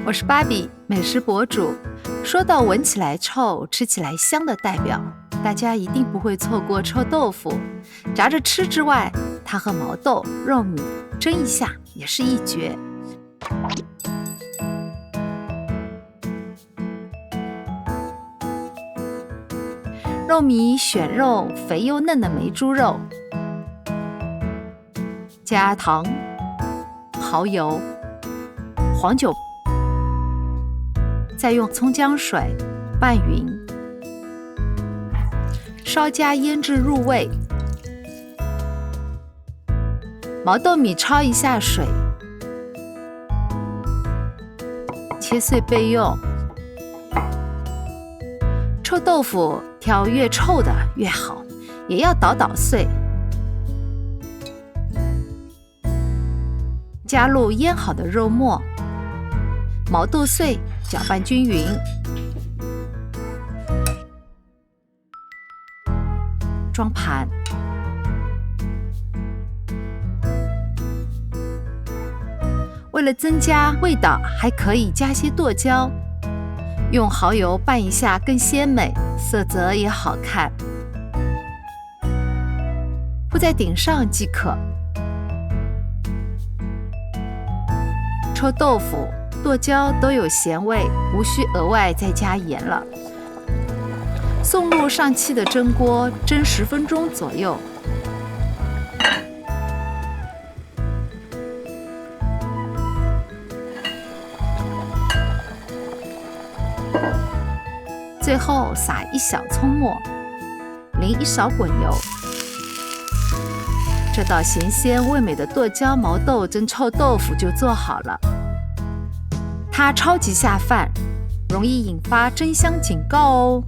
我是芭比，美食博主。说到闻起来臭、吃起来香的代表，大家一定不会错过臭豆腐。炸着吃之外，它和毛豆、肉米蒸一下也是一绝。肉米选肉肥又嫩的梅猪肉，加糖、蚝油、黄酒，再用葱姜水拌匀，稍加腌制入味。毛豆米焯一下水，切碎备用。臭豆腐挑越臭的越好，也要捣碎。加入腌好的肉末，毛豆碎，搅拌均匀。装盘。为了增加味道，还可以加些剁椒，用蚝油拌一下更鲜美，色泽也好看。铺在顶上即可。臭豆腐、剁椒都有咸味，无需额外再加盐了。送入上气的蒸锅，蒸10分钟左右。最后撒一小葱末，淋一勺滚油。这道咸鲜味美的剁椒毛豆蒸臭豆腐就做好了。它超级下饭，容易引发真香警告哦。